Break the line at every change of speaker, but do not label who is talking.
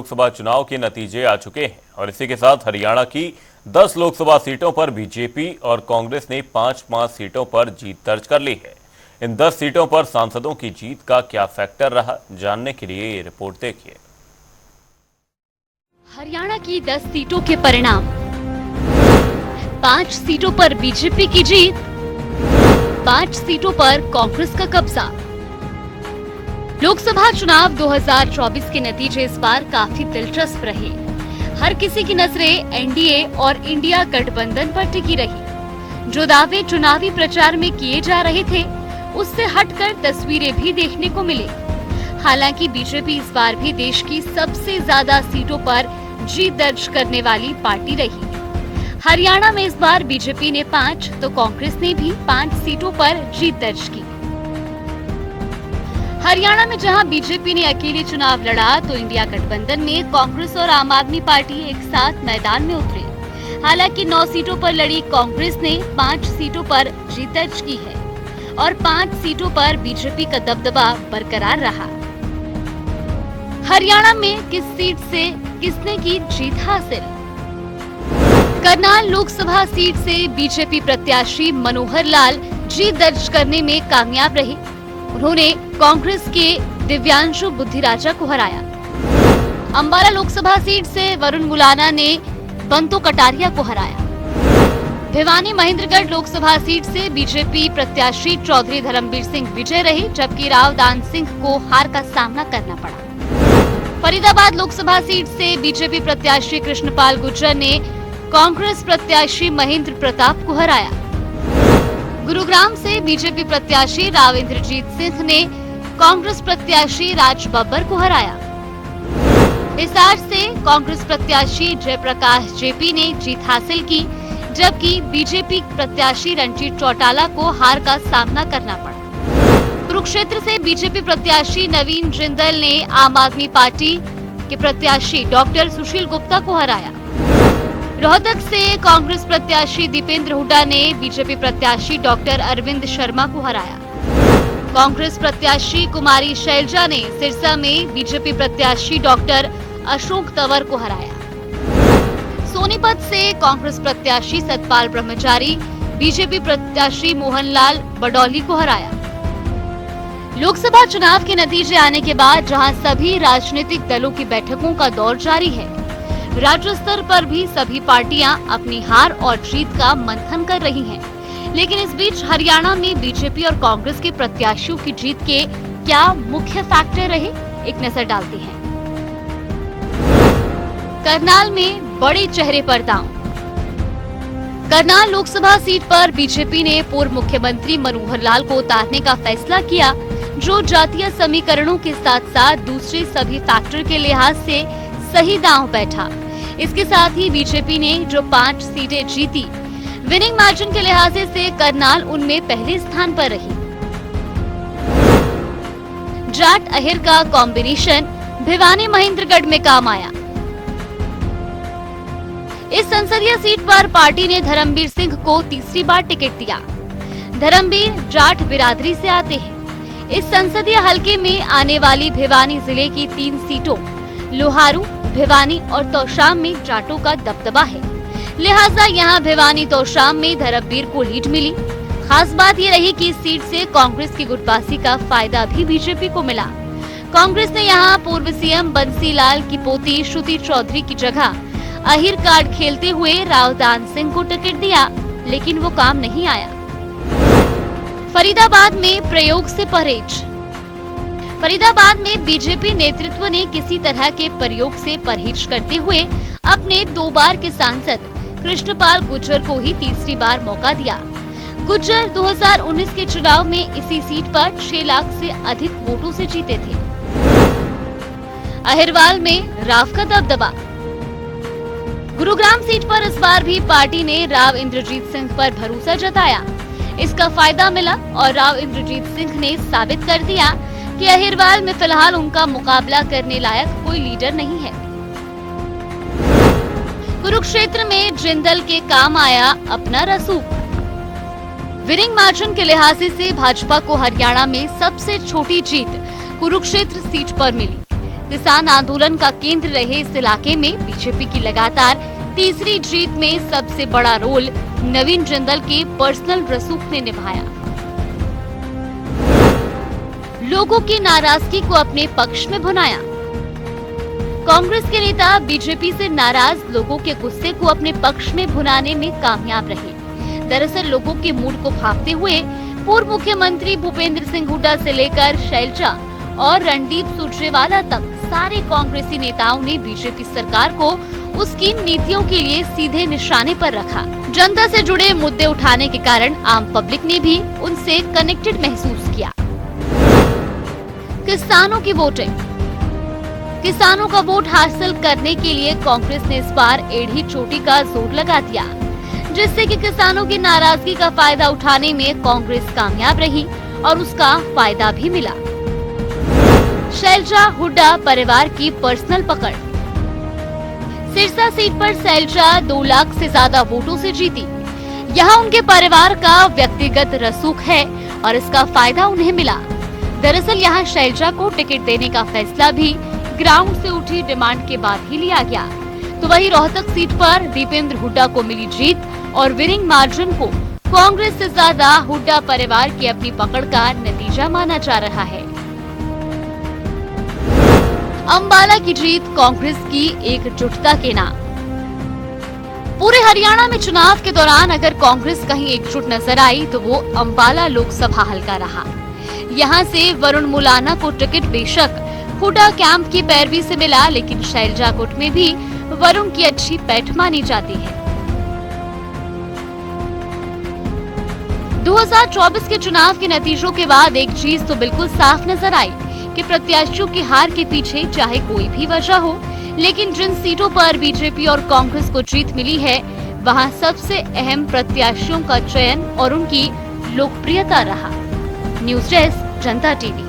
लोकसभा चुनाव के नतीजे आ चुके हैं और इसी के साथ हरियाणा की 10 लोकसभा सीटों पर बीजेपी और कांग्रेस ने 5-5 सीटों पर जीत दर्ज कर ली है। इन 10 सीटों पर सांसदों की जीत का क्या फैक्टर रहा, जानने के लिए ये रिपोर्ट देखिए।
हरियाणा की 10 सीटों के परिणाम। 5 सीटों पर बीजेपी की जीत, 5 सीटों पर कांग्रेस का कब्जा। लोकसभा चुनाव 2024 के नतीजे इस बार काफी दिलचस्प रहे। हर किसी की नजरें एनडीए और इंडिया गठबंधन पर टिकी रही। जो दावे चुनावी प्रचार में किए जा रहे थे, उससे हटकर तस्वीरें भी देखने को मिली। हालांकि बीजेपी इस बार भी देश की सबसे ज्यादा सीटों पर जीत दर्ज करने वाली पार्टी रही। हरियाणा में इस बार बीजेपी ने 5 तो कांग्रेस ने भी 5 सीटों पर जीत दर्ज की। हरियाणा में जहां बीजेपी ने अकेले चुनाव लड़ा, तो इंडिया गठबंधन में कांग्रेस और आम आदमी पार्टी एक साथ मैदान में उतरे। हालांकि 9 सीटों पर लड़ी कांग्रेस ने 5 सीटों पर जीत दर्ज की है और 5 सीटों पर बीजेपी का दबदबा बरकरार रहा। हरियाणा में किस सीट से किसने की जीत हासिल? करनाल लोकसभा सीट से बीजेपी प्रत्याशी मनोहर लाल जीत दर्ज करने में कामयाब रहे। उन्होंने कांग्रेस के दिव्यांशु बुद्धिराजा को हराया। अंबाला लोकसभा सीट से वरुण मुलाना ने बंतो कटारिया को हराया। भिवानी महेंद्रगढ़ लोकसभा सीट से बीजेपी प्रत्याशी चौधरी धर्मवीर सिंह विजय रहे, जबकि राव दान सिंह को हार का सामना करना पड़ा। फरीदाबाद लोकसभा सीट से बीजेपी प्रत्याशी कृष्णपाल गुर्जर ने कांग्रेस प्रत्याशी महेंद्र प्रताप को हराया। गुरुग्राम से बीजेपी प्रत्याशी राव इंद्रजीत सिंह ने कांग्रेस प्रत्याशी राज बब्बर को हराया। हिसार से कांग्रेस प्रत्याशी जयप्रकाश जेपी ने जीत हासिल की, जबकि बीजेपी प्रत्याशी रंजीत चौटाला को हार का सामना करना पड़ा। कुरुक्षेत्र से बीजेपी प्रत्याशी नवीन जिंदल ने आम आदमी पार्टी के प्रत्याशी डॉक्टर सुशील गुप्ता को हराया। रोहतक से कांग्रेस प्रत्याशी दीपेंद्र हुड्डा ने बीजेपी प्रत्याशी डॉक्टर अरविंद शर्मा को हराया। कांग्रेस प्रत्याशी कुमारी शैलजा ने सिरसा में बीजेपी प्रत्याशी डॉक्टर अशोक तंवर को हराया। सोनीपत से कांग्रेस प्रत्याशी सतपाल ब्रह्मचारी बीजेपी प्रत्याशी मोहनलाल बडौली को हराया। लोकसभा चुनाव के नतीजे आने के बाद जहां सभी राजनीतिक दलों की बैठकों का दौर जारी है, राज्य स्तर पर भी सभी पार्टियां अपनी हार और जीत का मंथन कर रही हैं। लेकिन इस बीच हरियाणा में बीजेपी और कांग्रेस के प्रत्याशियों की जीत के क्या मुख्य फैक्टर रहे, एक नजर डालते हैं। करनाल में बड़े चेहरे पर दांव। करनाल लोकसभा सीट पर बीजेपी ने पूर्व मुख्यमंत्री मनोहर लाल को उतारने का फैसला किया, जो जातीय समीकरणों के साथ साथ दूसरे सभी फैक्टर के लिहाज से सही दांव बैठा। इसके साथ ही बीजेपी ने जो 5 सीटें जीती, विनिंग मार्जिन के लिहाज से करनाल उनमें पहले स्थान पर रही। जाट अहिर का कॉम्बिनेशन भिवानी महेंद्रगढ़ में काम आया। इस संसदीय सीट पर पार्टी ने धर्मवीर सिंह को तीसरी बार टिकट दिया। धर्मवीर जाट बिरादरी से आते हैं। इस संसदीय हलके में आने वाली भिवानी जिले की 3 सीटों लोहारू, भिवानी और तोशाम में जाटों का दबदबा है, लिहाजा यहां भिवानी तोशाम में धर्मवीर को लीड मिली। खास बात ये रही कि इस सीट से कांग्रेस की गुटबाजी का फायदा भी बीजेपी को मिला। कांग्रेस ने यहां पूर्व सीएम बंसीलाल की पोती श्रुति चौधरी की जगह अहिर कार्ड खेलते हुए राव दान सिंह को टिकट दिया, लेकिन वो काम नहीं आया। फरीदाबाद में प्रयोग से परहेज। फरीदाबाद में बीजेपी नेतृत्व ने किसी तरह के प्रयोग से परहेज करते हुए अपने 2 बार के सांसद कृष्णपाल गुर्जर को ही तीसरी बार मौका दिया। गुर्जर 2019 के चुनाव में इसी सीट पर 6 लाख से अधिक वोटों से जीते थे। अहिरवाल में राव का दबदबा। गुरुग्राम सीट पर इस बार भी पार्टी ने राव इंद्रजीत सिंह पर भरोसा जताया। इसका फायदा मिला और राव इंद्रजीत सिंह ने साबित कर दिया कि अहिरवाल में फिलहाल उनका मुकाबला करने लायक कोई लीडर नहीं है। कुरुक्षेत्र में जिंदल के काम आया अपना रसूख। विनिंग मार्जिन के लिहाज से भाजपा को हरियाणा में सबसे छोटी जीत कुरुक्षेत्र सीट पर मिली। किसान आंदोलन का केंद्र रहे इस इलाके में बीजेपी की लगातार तीसरी जीत में सबसे बड़ा रोल नवीन जिंदल के पर्सनल रसूख ने निभाया। लोगों की नाराजगी को अपने पक्ष में भुनाया। कांग्रेस के नेता बीजेपी से नाराज लोगों के गुस्से को अपने पक्ष में भुनाने में कामयाब रहे। दरअसल लोगों के मूड को भांपते हुए पूर्व मुख्यमंत्री भूपेंद्र सिंह हुड्डा से लेकर शैलजा और रणदीप सुरजेवाला तक सारे कांग्रेसी नेताओं ने बीजेपी सरकार को उसकी नीतियों के लिए सीधे निशाने पर रखा। जनता से जुड़े मुद्दे उठाने के कारण आम पब्लिक ने भी उनसे कनेक्टेड महसूस किया। किसानों की वोटिंग। किसानों का वोट हासिल करने के लिए कांग्रेस ने इस बार एड़ी चोटी का जोर लगा दिया, जिससे कि किसानों की नाराजगी का फायदा उठाने में कांग्रेस कामयाब रही और उसका फायदा भी मिला। शैलजा हुड्डा परिवार की पर्सनल पकड़। सिरसा सीट पर शैलजा 2 लाख से ज्यादा वोटों से जीती। यहाँ उनके परिवार का व्यक्तिगत रसूख है और इसका फायदा उन्हें मिला। दरअसल यहाँ शैलजा को टिकट देने का फैसला भी ग्राउंड से उठी डिमांड के बाद ही लिया गया। तो वहीं रोहतक सीट पर दीपेंद्र हुड्डा को मिली जीत और विनिंग मार्जिन को कांग्रेस से ज्यादा हुड्डा परिवार की अपनी पकड़ का नतीजा माना जा रहा है। अंबाला की जीत कांग्रेस की एकजुटता के नाम। पूरे हरियाणा में चुनाव के दौरान अगर कांग्रेस कहीं एकजुट नजर आई तो वो अंबाला लोकसभा हलका रहा। यहाँ से वरुण मुलाना को टिकट बेशक हुड्डा कैंप की पैरवी से मिला, लेकिन शैलजा गुट में भी वरुण की अच्छी पैठ मानी जाती है। 2024 के चुनाव के नतीजों के बाद एक चीज तो बिल्कुल साफ नजर आई कि प्रत्याशियों की हार के पीछे चाहे कोई भी वजह हो, लेकिन जिन सीटों पर बीजेपी और कांग्रेस को जीत मिली है वहां सबसे अहम प्रत्याशियों का चयन और उनकी लोकप्रियता रहा। न्यूज़ डेस्क, जनता टीवी।